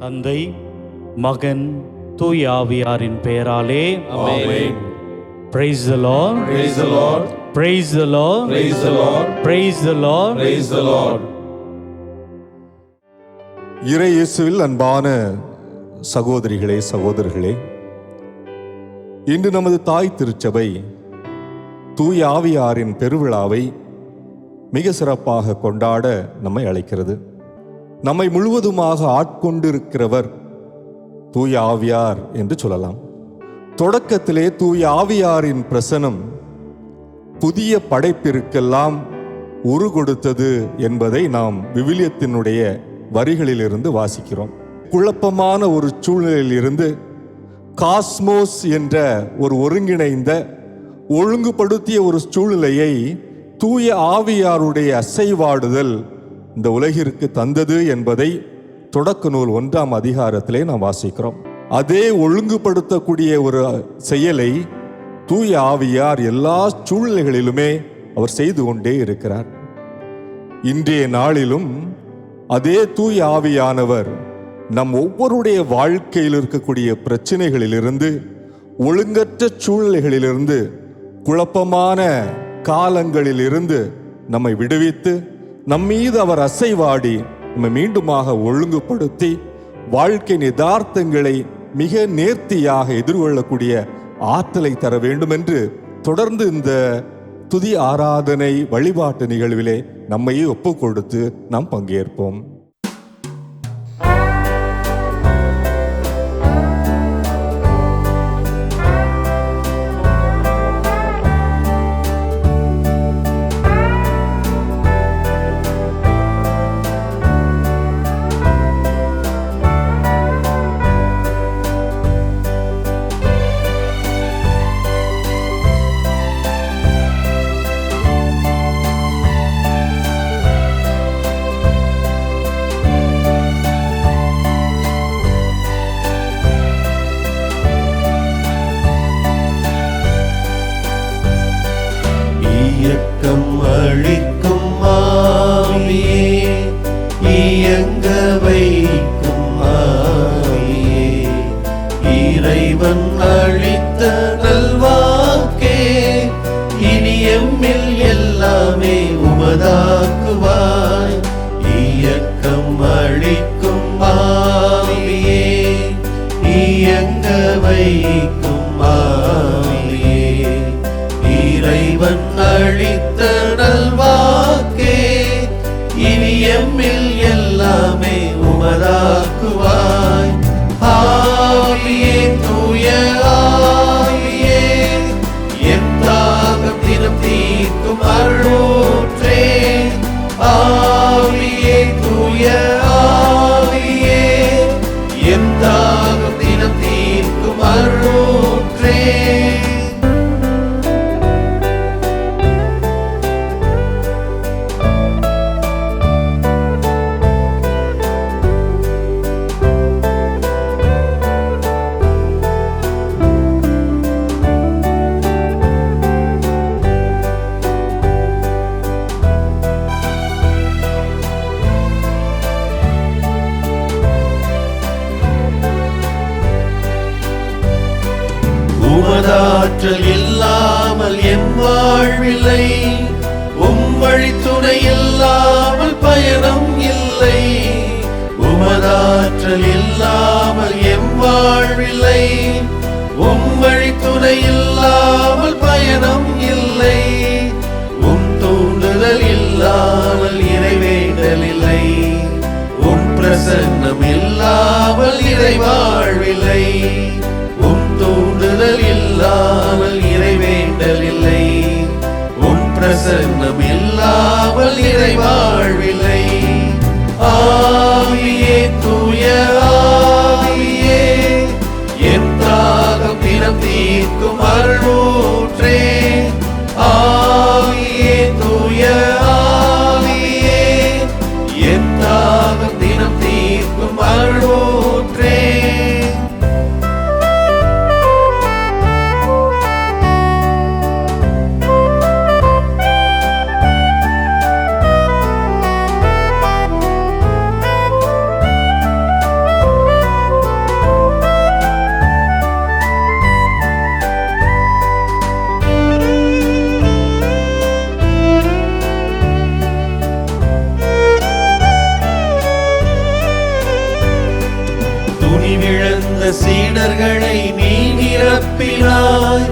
தந்தை, மகன், தூய ஆவியாரின் பெயராலே ஆமென். Praise the Lord. Praise the Lord. Praise the Lord. Praise the Lord. Praise the Lord. Praise the Lord. இறை இயேசுவில் அன்பான சகோதரிகளே, சகோதரர்களே, இன்று நமது தாய் திருச்சபை தூய ஆவியாரின் பெருவிழாவை மிக சிறப்பாக கொண்டாட நம்மை அழைக்கிறது. நம்மை முழுவதுமாக ஆட்கொண்டிருக்கிறவர் தூய ஆவியார் என்று சொல்லலாம். தொடக்கத்திலே தூய ஆவியாரின் பிரசனம் புதிய படைப்பிற்கெல்லாம் உரு கொடுத்தது என்பதை நாம் விவிலியத்தினுடைய வரிகளிலிருந்து வாசிக்கிறோம். குழப்பமான ஒரு சூழ்நிலையில் இருந்து காஸ்மோஸ் என்ற ஒரு ஒருங்கிணைந்த ஒழுங்குபடுத்திய ஒரு சூழ்நிலையை தூய ஆவியாருடைய அசைவாடுதல் இந்த உலகிற்கு தந்தது என்பதை தொடக்க நூல் 1ஆம் அதிகாரத்திலே நாம் வாசிக்கிறோம். அதே ஒழுங்குபடுத்தக்கூடிய ஒரு செயலை தூய ஆவியார் எல்லா சூழ்நிலைகளிலுமே அவர் செய்து கொண்டே இருக்கிறார். இன்றைய நாளிலும் அதே தூய ஆவியானவர் நம் ஒவ்வொருடைய வாழ்க்கையில் இருக்கக்கூடிய பிரச்சனைகளிலிருந்து, ஒழுங்கற்ற சூழ்நிலைகளிலிருந்து, குழப்பமான காலங்களிலிருந்து நம்மை விடுவித்து நம்மீது அவர் அசைவாடி நம்மை மீண்டுமாக ஒழுங்குபடுத்தி வாழ்க்கை யதார்த்தங்களை மிக நேர்த்தியாக எதிர்கொள்ளக்கூடிய ஆற்றலை தர வேண்டும் என்று தொடர்ந்து இந்த துதி ஆராதனை வழிபாட்டு நிகழ்விலே நம்மையே ஒப்புக் கொடுத்து நாம் பங்கேற்போம். இறைவன் அளித்த நல்வாக்கே, இனி எம்மில் எல்லாமே உமதாக்குவாய். இயக்கம் அளிக்கும் ஆவியே, இயங்க வைக்கும் ஆவியே, இறைவன் அளித்த நல்வாக்கே, இனி எம்மில் எல்லாமே உமதாக்குவாய். ஆவியே, தூய ஆவியே, என் தாகம் தினம் தீர்க்கும் அருளூற்றே. ஆவியே, தூய ஆவியே, என் தாகம் தினம் தீர்க்கும் அருளூற்றே. உமதாற்றல் இல்லாமல் என் வாழ்வில்லை, உம்வழி துணை இல்லாமல் பயணம் இல்லை. உமதாற்றல் இல்லாமல் என் வாழ்வில்லை, உம்வழி துணை இல்லாமல் பயணம் இல்லை. உம் தூண்டுதல் இல்லாமல் இறைவேண்டல் இல்லை, உம் பிரசன்னம் இல்லாமல் இறை வாழ்வில்லை. உம் தூண்டுதல் இல்லாமல் இறைவேண்டல் இல்லை, உன் பிரசன்னம் இல்லாமல் இறை வாழ்வில்லை. ஆவியே, தூய ஆவியே, என் தாகம் தினம் தீர்க்கும் அருளூற்றே. ஆவியே, தூய சீடர்களை நீ நிரப்பினாய்.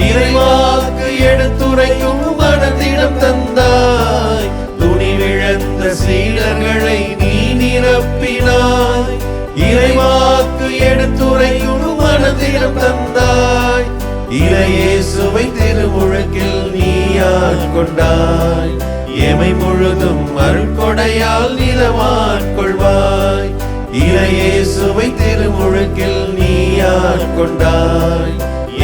இறைவாக்கு எடுத்துரைக்கும் மனதிடம் தந்தாய். துணிவிழந்த சீடர்களை நீ நிரப்பினாய். இறைவாக்கு எடுத்துரைக்கும் மனதிடம் தந்தாய். இறையேசுவை திருமுழக்கில் நீ ஆட்கொண்டாய். எமை முழுதும் அருட்கொடையால் நிலமாட்கொள்வாய். இறையேசுவை திருமுழுக்கில் நீ ஆட்கொண்டாய்.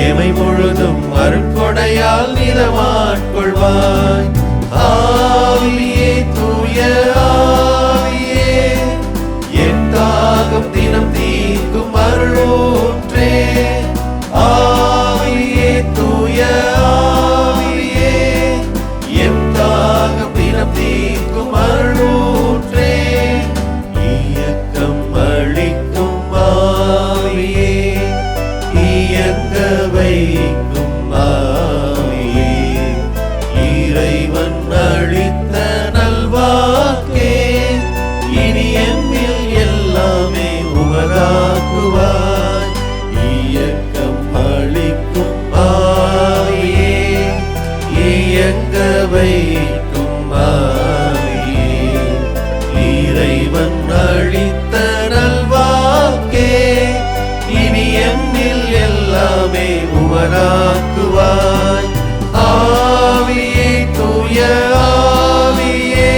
எமை முழுதும் அருட்கொடையால் நிலமாட்கொள்வாய். ஆவியே தூய ஆவியே, என் தாகம் தினம் தீர்க்கும் அருளூற்றே. ஆவியே தூய ஆவியே, என் தாகம் தினம் தீர்க்கும் அருளூற்றே. இயக்கம் அளிக்கும் ஆவியே, இயங்க வைக்கும் ஆவியே, இறைவன் அளித்த நல்வாக்கே, இனி எம்மில் எல்லாமே உமதாக்குவாய். இயக்கம் அளிக்கும் ஆவியே, இயங்க வைக்கும் ஆவியே, இறைவன் அளித்த நல்வாக்கே, இனி எம்மில் எல்லாமே உமதாக்குவாய். ஆவியே தூய ஆவியே,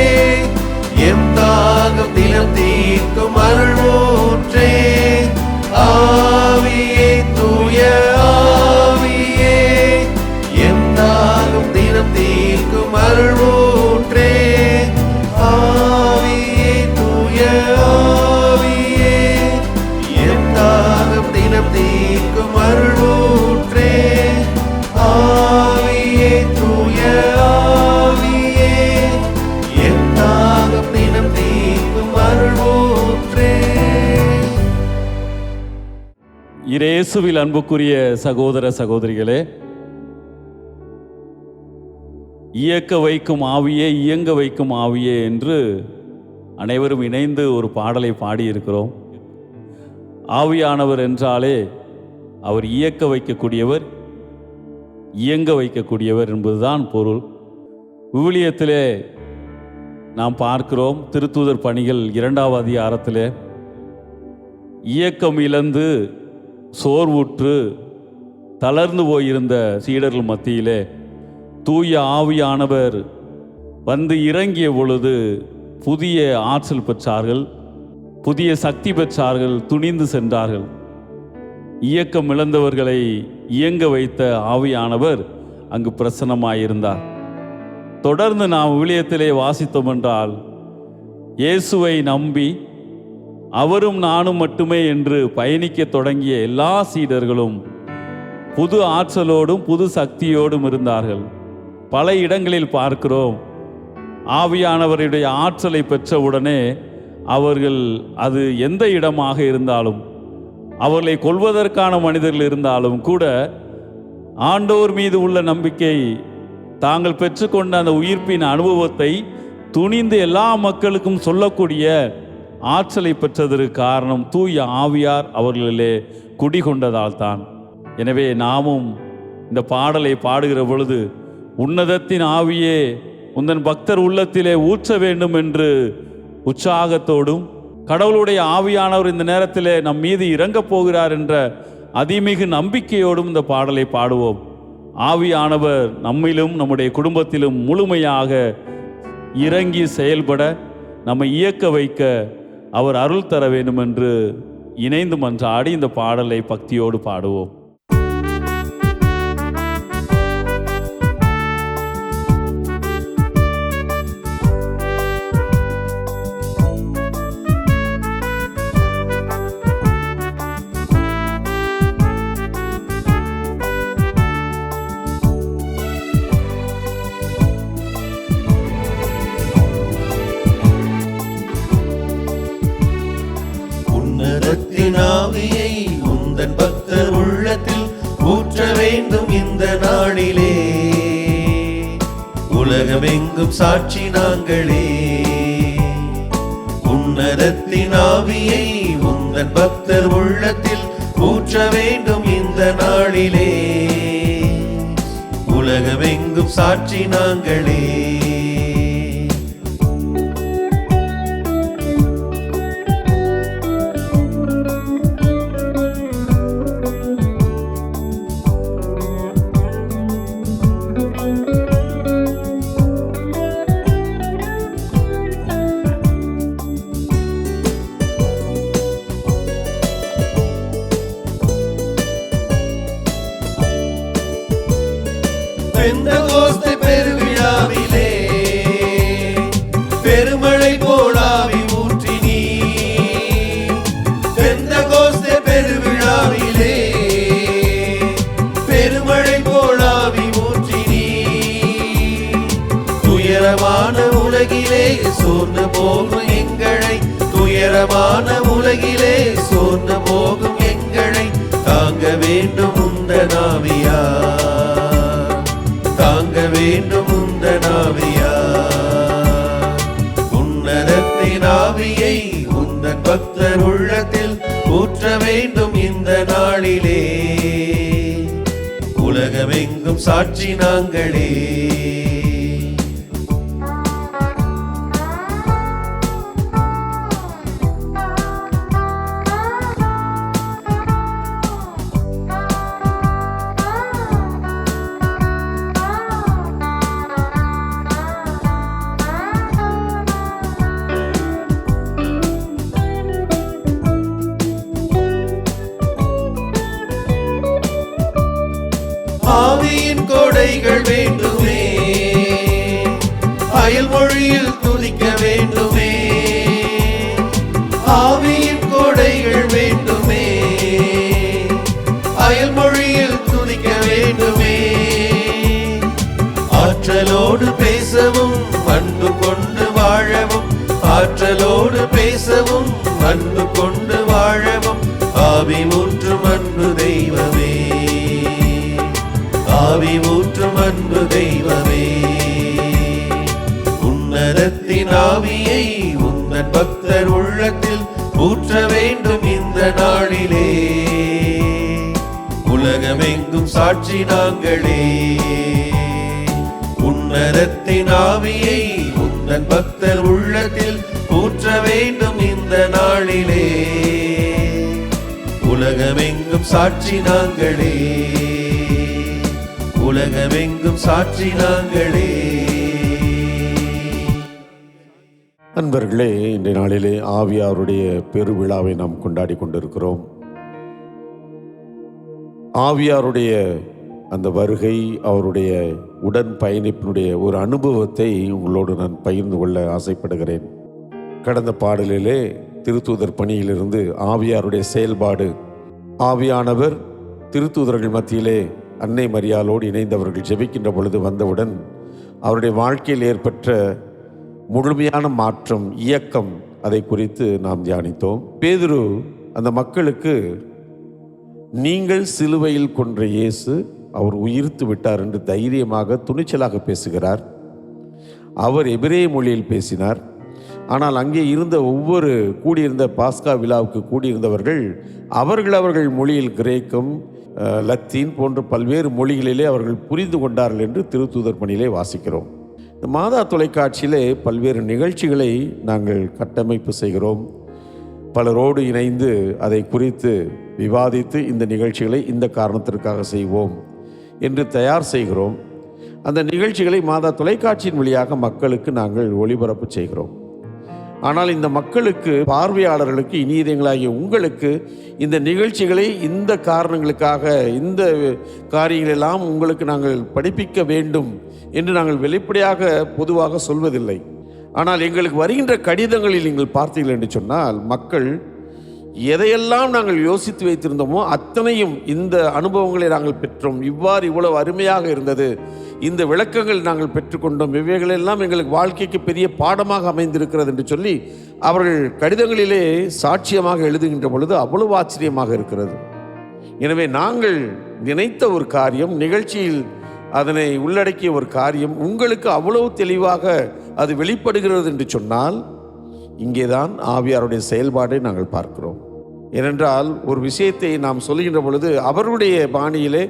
எம் தாகம் தினம் தீர்க்கும் அருளூற்றே. ஆவியே தூய ஆவியே, எம் தாகம் தினம் தீர்க்கும் அருளூற்றே. ஆவியே தூய ஆவியே, எம் தாகம் தினம் தீர்க்கும் அருளூற்றே. ஆவியே தூய ஆவியே, எம் தாகம் தினம் தீர்க்கும் அருளூற்றே. இயேசுவில் அன்புக்குரிய சகோதர சகோதரிகளே, இயக்க வைக்கும் ஆவியே, இயங்க வைக்கும் ஆவியே என்று அனைவரும் இணைந்து ஒரு பாடலை பாடியிருக்கிறோம். ஆவியானவர் என்றாலே அவர் இயக்க வைக்கக்கூடியவர், இயங்க வைக்கக்கூடியவர் என்பதுதான் பொருள். விவிலியத்திலே நாம் பார்க்கிறோம், திருத்தூதர் பணிகள் 2ஆம் அதிகாரத்திலே இயக்கம் இழந்து சோர்வுற்று தளர்ந்து போயிருந்த சீடர்கள் மத்தியிலே தூய ஆவியானவர் வந்து இறங்கிய பொழுது புதிய ஆற்றல் பெற்றார்கள், புதிய சக்தி பெற்றார்கள், துணிந்து சென்றார்கள். இயக்கம் இழந்தவர்களை இயங்க வைத்த ஆவியானவர் அங்கு பிரசன்னமாயிருந்தார். தொடர்ந்து நாம் விவிலியத்திலே வாசித்தோம் என்றால், இயேசுவை நம்பி அவரும் நானும் மட்டுமே என்று பயணிக்க தொடங்கிய எல்லா சீடர்களும் புது ஆற்றலோடும் புது சக்தியோடும் இருந்தார்கள். பல இடங்களில் பார்க்கிறோம், ஆவியானவருடைய ஆற்றலை பெற்றவுடனே அவர்கள், அது எந்த இடமாக இருந்தாலும், அவர்களை கொல்வதற்கான மனிதர்கள் இருந்தாலும் கூட, ஆண்டவர் மீது உள்ள நம்பிக்கை, தாங்கள் பெற்றுக்கொண்ட அந்த உயிர்ப்பின் அனுபவத்தை துணிந்து எல்லா மக்களுக்கும் சொல்லக்கூடிய ஆற்றலை பெற்றதற்கு காரணம் தூய ஆவியார் அவர்களிலே குடிகொண்டதால் தான். எனவே நாமும் இந்த பாடலை பாடுகிற பொழுது, உன்னதத்தின் ஆவியே உந்தன் பக்தர் உள்ளத்திலே ஊற்ற வேண்டும் என்று உற்சாகத்தோடும், கடவுளுடைய ஆவியானவர் இந்த நேரத்திலே நம் மீது இறங்கப் போகிறார் என்ற அதிமிகு நம்பிக்கையோடும் இந்த பாடலை பாடுவோம். ஆவியானவர் நம்மிலும் நம்முடைய குடும்பத்திலும் முழுமையாக இறங்கி செயல்பட, நம்மை இயக்க வைக்க அவர் அருள் தர வேண்டும் என்று இணைந்து மன்றாடி இந்த பாடலை பக்தியோடு பாடுவோம். ஆவியை உந்தன் பக்தர் உள்ளத்தில் ஊற்ற வேண்டும் இந்த நாளிலே. உலகமெங்கும் சாட்சி நாங்களே. உன்னதத்தின் ஆவியை உந்தன் பக்தர் உள்ளத்தில் ஊற்ற வேண்டும் இந்த நாளிலே. உலகமெங்கும் சாட்சி நாங்களே. பெந்தகோஸ்தே பெருவிழாவிலே பெருமழை போலாவி ஊற்றி நீ. பெந்தகோஸ்தே பெருவிழாவிலே பெருமழை போலாவி ஊற்றி நீ. துயரமான உலகிலே சோர்ந்து போகும் எங்களை, துயரமான உலகிலே சோர்ந்து போகும் எங்களை தாங்க வேண்டும் உந்தன் ஆவியார், தாங்க வேண்டும் உந்தன் ஆவியார். உன்னதத்தின் ஆவியை உந்தன் பக்தர் உள்ளத்தில் ஊற்ற வேண்டும் இந்த நாளிலே. உலகமெங்கும் சாட்சி நாங்களே. ஆவியின் கொடைகள் வேண்டுமே, அயல்மொழியில் துதிக்க வேண்டுமே. ஆவியின் கொடைகள் வேண்டுமே, அயல்மொழியில் துதிக்க வேண்டுமே. ஆற்றலோடு பேசவும் அன்பு கொண்டு வாழவும், ஆற்றலோடு பேசவும் அன்பு கொண்டு வாழவும் ஆவி ஊற்றும் அன்பு தெய்வமே, ஆவி ஊற்றும் அன்பு தெய்வமே. உன்னதத்தின் ஆவியை உந்தன் பக்தர் உள்ளத்தில் ஊற்ற வேண்டும் இந்த நாளிலே. உலகமெங்கும் சாட்சி நாங்களே. உன்னதத்தின் ஆவியை உந்தன் பக்தர் உள்ளத்தில் ஊற்ற வேண்டும் இந்த நாளிலே. உலகமெங்கும் சாட்சி நாங்களே. உலகமெங்கும் சாட்சி நாங்களே. அன்பர்களே, இன்றைய நாளிலே ஆவியாருடைய பெருவிழாவை நாம் கொண்டாடி கொண்டிருக்கிறோம். ஆவியாருடைய அந்த வருகை, அவருடைய உடன் பயணிப்பினுடைய ஒரு அனுபவத்தை உங்களோடு நான் பகிர்ந்து கொள்ள ஆசைப்படுகிறேன். கடந்த பாடலிலே திருத்தூதர் பணியிலிருந்து ஆவியாருடைய செயல்பாடு, ஆவியானவர் திருத்தூதர்கள் மத்தியிலே அன்னை மரியாளோடு இணைந்தவர்கள் ஜெபிக்கின்ற பொழுது வந்தவுடன் அவருடைய வாழ்க்கையில் ஏற்பட்ட முழுமையான மாற்றம், இயக்கம், அதை குறித்து நாம் தியானித்தோம். பேதுரு அந்த மக்களுக்கு நீங்கள் சிலுவையில் கொன்ற இயேசு அவர் உயிர்த்து விட்டார் என்று தைரியமாக துணிச்சலாக பேசுகிறார். அவர் எபிரேய மொழியில் பேசினார். ஆனால் அங்கே இருந்த ஒவ்வொரு கூடியிருந்த பாஸ்கா விழாவுக்கு கூடியிருந்தவர்கள் அவர்கள் மொழியில் கிரேக்கம், லத்தீன் போன்ற பல்வேறு மொழிகளிலே அவர்கள் புரிந்து கொண்டார்கள் என்று திருத்தூதர் பணியிலே வாசிக்கிறோம். இந்த மாதா தொலைக்காட்சியிலே பல்வேறு நிகழ்ச்சிகளை நாங்கள் கட்டமைப்பு செய்கிறோம். பலரோடு இணைந்து அதை குறித்து விவாதித்து இந்த நிகழ்ச்சிகளை இந்த காரணத்திற்காக செய்வோம் என்று தயார் செய்கிறோம். அந்த நிகழ்ச்சிகளை மாதா தொலைக்காட்சியின் வழியாக மக்களுக்கு நாங்கள் ஒளிபரப்பு செய்கிறோம். ஆனால் இந்த மக்களுக்கு, பார்வையாளர்களுக்கு, இனியதங்களாகிய உங்களுக்கு இந்த நிகழ்ச்சிகளை இந்த காரணங்களுக்காக, இந்த காரியங்களெல்லாம் உங்களுக்கு நாங்கள் படிப்பிக்க வேண்டும் என்று நாங்கள் வெளிப்படையாக பொதுவாக சொல்வதில்லை. ஆனால் எங்களுக்கு வருகின்ற கடிதங்களில் நீங்கள் பார்த்தீர்கள் என்று சொன்னால், மக்கள் எதையெல்லாம் நாங்கள் யோசித்து வைத்திருந்தோமோ அத்தனையும், இந்த அனுபவங்களை நாங்கள் பெற்றோம், இவ்வளவு அருமையாக இருந்தது, இந்த விளக்கங்கள் நாங்கள் பெற்றுக்கொண்டோம், இவைகளெல்லாம் எங்களுக்கு வாழ்க்கைக்கு பெரிய பாடமாக அமைந்திருக்கிறது என்று சொல்லி அவர்கள் கடிதங்களிலே சாட்சியமாக எழுதுகின்ற பொழுது அவ்வளவு ஆச்சரியமாக இருக்கிறது. எனவே நாங்கள் நினைத்த ஒரு காரியம், நிகழ்ச்சியில் அதனை உள்ளடக்கிய ஒரு காரியம் உங்களுக்கு அவ்வளவு தெளிவாக அது வெளிப்படுகிறது என்று சொன்னால், இங்கேதான் ஆவியாருடைய செயல்பாடை நாங்கள் பார்க்கிறோம். ஏனென்றால் ஒரு விஷயத்தை நாம் சொல்லுகின்ற பொழுது அவர்களுடைய பாணியிலே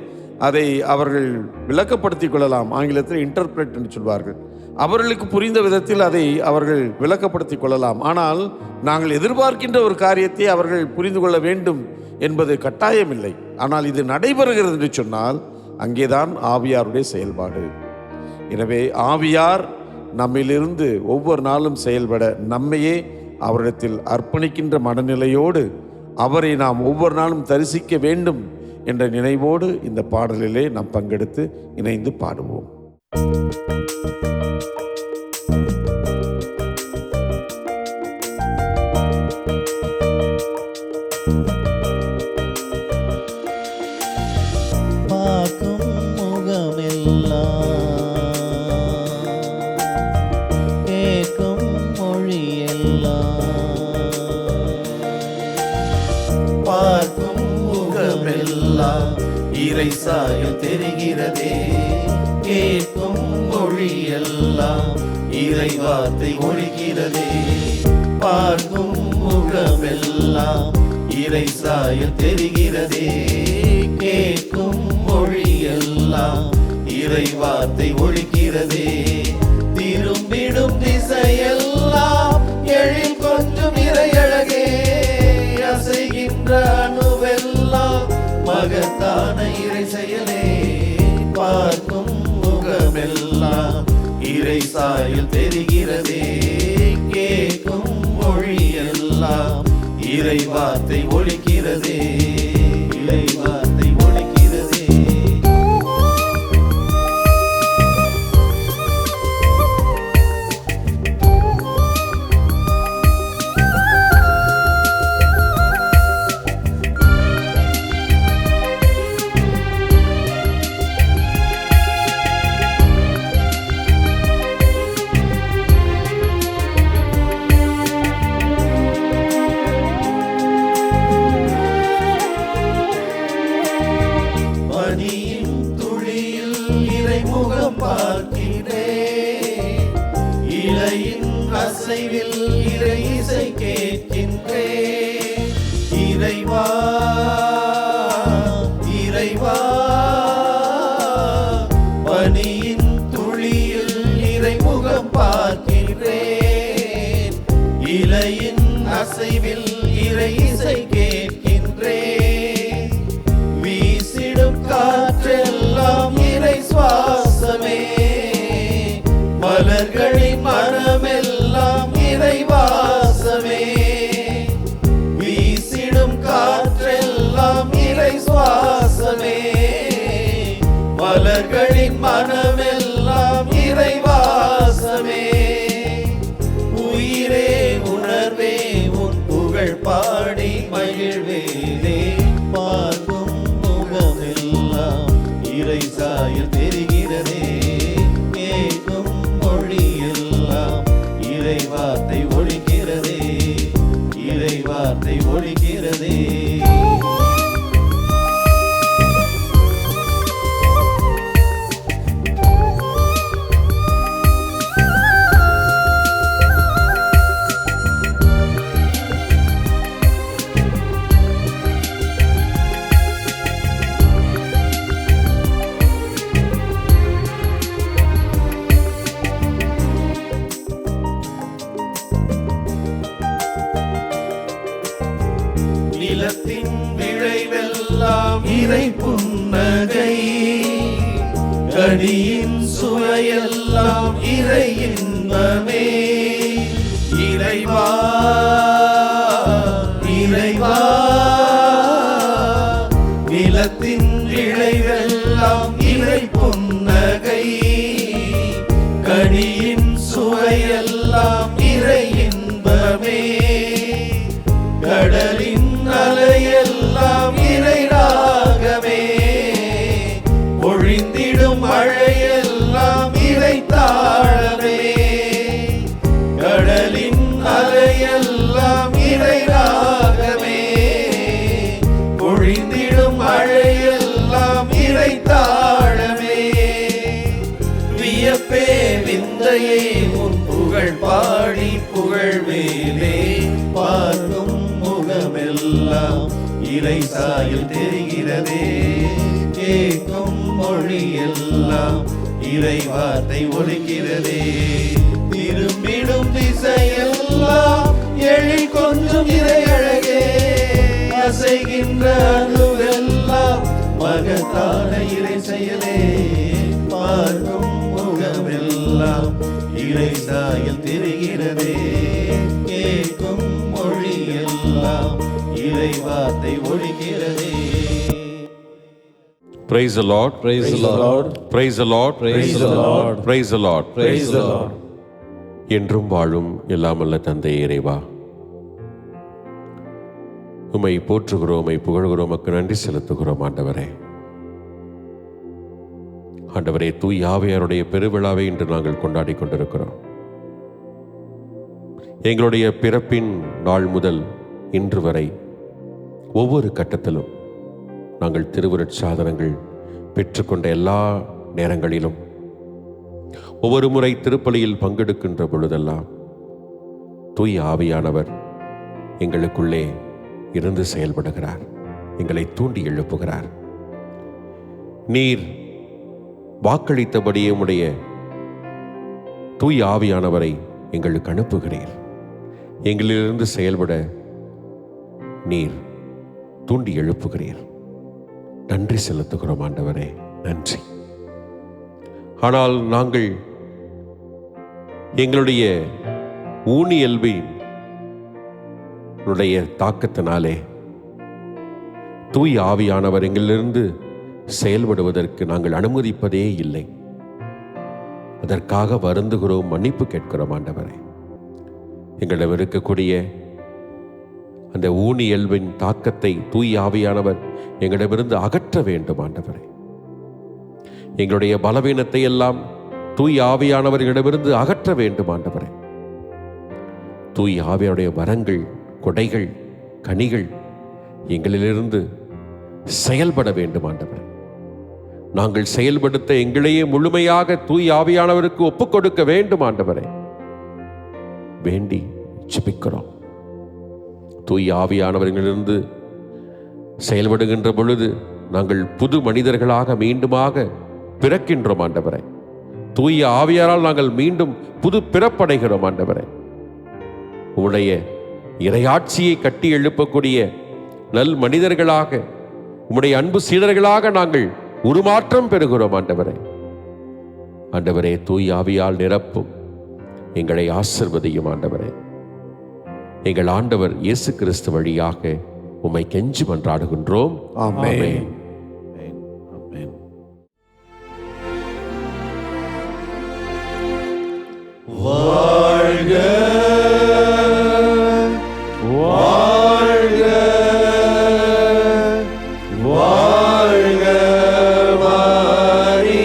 அதை அவர்கள் விளக்கப்படுத்திக் கொள்ளலாம். ஆங்கிலத்தில் இன்டர்பிரேட் என்று சொல்வார்கள். அவர்களுக்கு புரிந்த விதத்தில் அதை அவர்கள் விளக்கப்படுத்திக் கொள்ளலாம். ஆனால் நாங்கள் எதிர்பார்க்கின்ற ஒரு காரியத்தை அவர்கள் புரிந்து கொள்ள வேண்டும் என்பது கட்டாயமில்லை. ஆனால் இது நடைபெறுகிறது என்று சொன்னால் அங்கேதான் ஆவியாருடைய செயல்பாடு. எனவே ஆவியார் நம்மிலிருந்து ஒவ்வொரு நாளும் செயல்பட நம்மையே அவரிடத்தில் அர்ப்பணிக்கின்ற மனநிலையோடு அவரை நாம் ஒவ்வொரு நாளும் தரிசிக்க வேண்டும் என்ற நினைவோடு இந்த பாடலிலே நாம் பங்கெடுத்து இணைந்து பாடுவோம். பார்க்கும் முகமெல்லாம், கேட்கும் மொழியெல்லாம், பார்க்கும் முகமெல்லாம் இறை சாயல் தெரிகிறதே. கேட்கும் மொழியெல்லாம் இறை வார்த்தை ஒழிக்கிறதே. பார்க்கும் முகமெல்லாம் இறை சாயல் தெரிகிறதே. கேட்கும் மொழியெல்லாம் இறை வார்த்தை ஒழிக்கிறதே. திரும்பிடும் திசையெல்லாம் எழில் கொஞ்சம் இறையழகே. அசைகின்ற அணுவெல்லாம் மகத்தான இறை செயலே. பார்க்கும் முகமெல்லாம் இறை சாயல் தெரிகிறதே. கேட்கும் மொழியெல்லாம் இறை வார்த்தை ஒழிக்கிறதே. இறை வார்த்தை ஒழிக்கிறதே. பனியின் துளியில் இறைமுகம் பார்க்கிறேன். இலையின் அசைவில் இறை இசை கேட்கின்றேன். இறைவா இறைவா, பனியின் துளியில் இறைமுகம் பார்க்கிறேன். இலையின் அசைவில் இறை இசை கேட்கின்றேன். வீசிடும் காற்றெல்லாம் இறை சுவாசமே. மலர்களின் மனமெல்லாம் இறை வாசமே. வீசிடும் காற்றெல்லாம் இறை சுவாசமே. மலர்களின் மனமெல்லாம் இறை வாசமே. உயிரே உணர்வே உன் புகழ் பாடி மகிழ்வேனே. பார்க்கும் முகமெல்லாம் இறை சாயல் தெரிகிறதே. கேட்கும் மொழியெல்லாம் இறை வார்த்தை ஒழிக்கிறதே. இறை வார்த்தை ஒழிக்கிறதே. நிலத்தின் விளைவெல்லாம் இறை புன்னகை. கனியின் சுவையெல்லாம் இறை இன்பமே. இறைவா இறைவா, நிலத்தின் விளைவெல்லாம் இறை புன்னகை. கனியின் சுவையெல்லாம் இறை இன்பமே. கடலின் அலையெல்லாம் இறை ராகமே. பொழிந்திடும் மழையெல்லாம் இறை தாளமே. கடலின் அலையெல்லாம் இறை ராகமே. பொழிந்திடும் மழையெல்லாம் இறை தாளமே. வியப்பே விந்தையே உன் புகழ் பாடி புகழ்வேனே. பார்க்கும் முகமெல்லாம் இறை சாயல் தெரிகிறதே. கேட்கும் மொழியெல்லாம் இறை வார்த்தை ஒலிக்கிறதே. திரும்பிடும் திசையெல்லாம் எழில் கொஞ்சம் இறை அழகே. அசைகின்ற அணுவெல்லாம் மகத்தான இறை செயலே. பார்க்கும் முகமெல்லாம் இறை சாயல் தெரிகிறதே. கேட்கும் மொழியெல்லாம் இறை வார்த்தை ஒலிக்கிறதே. Praise the Lord. Praise the Lord. Praise the Lord. Praise the Lord. Praise the Lord. Praise the Lord. என்றும் வாழும் எல்லாமல்ல தந்தை இறைவா, உம்மை போற்றுகிறோம், உம்மை புகழ்கிறோம், உமக்கு நன்றி செலுத்துகிறோம். ஆண்டவரே, தூய் ஆவியாருடைய பெருவிழாவை இன்று நாங்கள் கொண்டாடி கொண்டிருக்கிறோம். எங்களுடைய பிறப்பின் நாள் முதல் இன்று வரை ஒவ்வொரு கட்டத்திலும் நாங்கள் திருவருட்சாதனங்கள் பெற்றுக்கொண்ட எல்லா நேரங்களிலும் ஒவ்வொரு முறை திருப்பலியில் பங்கெடுக்கின்ற பொழுதெல்லாம் தூய் ஆவியானவர் எங்களுக்குள்ளே இருந்து செயல்படுகிறார், எங்களை தூண்டி எழுப்புகிறார். நீர் வாக்களித்தபடியே உம்முடைய தூய் ஆவியானவரை எங்களுக்கு அனுப்புகிறீர். எங்களிலிருந்து செயல்பட நீர் தூண்டி எழுப்புகிறீர். நன்றி செலுத்துகிறோம் ஆண்டவரே, நன்றி. ஆனால் நாங்கள் எங்களுடைய ஊனியல்பின் தாக்கத்தினாலே தூய் ஆவியானவர் எங்களிலிருந்து செயல்படுவதற்கு நாங்கள் அனுமதிப்பதே இல்லை. அதற்காக வருந்துகிறோம், மன்னிப்பு கேட்கிறோம் ஆண்டவரே. எங்களிடம் இருக்கக்கூடிய அந்த ஊனியல்பின் தாக்கத்தை தூய் ஆவியானவர் எங்களிடமிருந்து அகற்ற வேண்டும் ஆண்டவரே. எங்களுடைய பலவீனத்தை எல்லாம் தூய் ஆவியானவர்களிடமிருந்து அகற்ற வேண்டும் ஆண்டவரே. தூய் ஆவியாருடைய வரங்கள், கொடைகள், கனிகள் எங்களிலிருந்து செயல்பட வேண்டும் ஆண்டவரே. நாங்கள் செயல்படுத்த எங்களையே முழுமையாக தூய் ஆவியானவருக்கு ஒப்புக் கொடுக்க வேண்டும் ஆண்டவரே. வேண்டி ஜெபிக்கிறோம். தூய் ஆவியானவர்களிலிருந்து செயல்படுகின்ற பொழுது நாங்கள் புது மனிதர்களாக மீண்டுமாக பிறக்கின்றோம் ஆண்டவரே. தூய ஆவியாரால் நாங்கள் மீண்டும் புது பிறப்படைகிறோம் ஆண்டவரே. உம்முடைய இறையாட்சியை கட்டி எழுப்பக்கூடிய நல் மனிதர்களாக, உம்முடைய அன்பு சீடர்களாக நாங்கள் உருமாற்றம் பெறுகிறோம் ஆண்டவரே. ஆண்டவரே, தூய் ஆவியால் நிரப்பும், எங்களை ஆசிர்வதியும் ஆண்டவரே. எங்கள் ஆண்டவர் இயேசு கிறிஸ்து வழியாக உம்மை கெஞ்சி மன்றாடுகின்றோம். ஆமென். வாழ்க வாழ்க வாழ்க மரியே,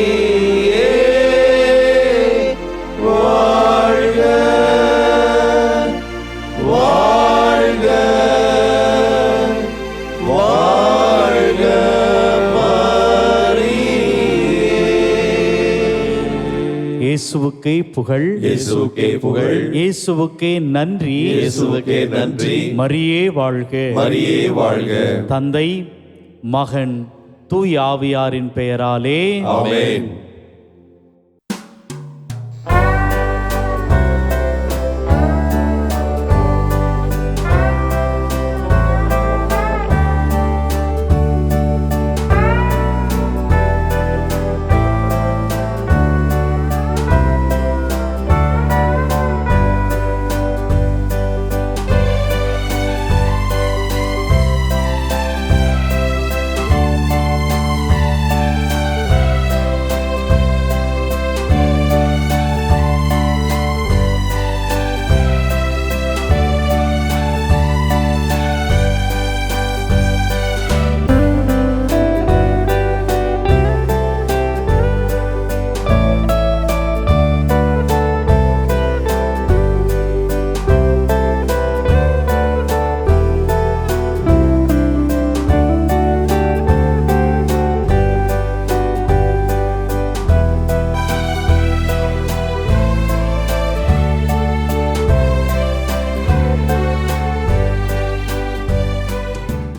வாழ்க வாழ்க வாழ்க இயேசுவுக்கே புகழ், இயேசுவுக்கே புகழ், இயேசுவுக்கே நன்றி, இயேசுவுக்கே நன்றி. மரியே வாழ்க, மரியே வாழ்க. தந்தை, மகன், தூய் ஆவியாரின் பெயராலே ஆமென்.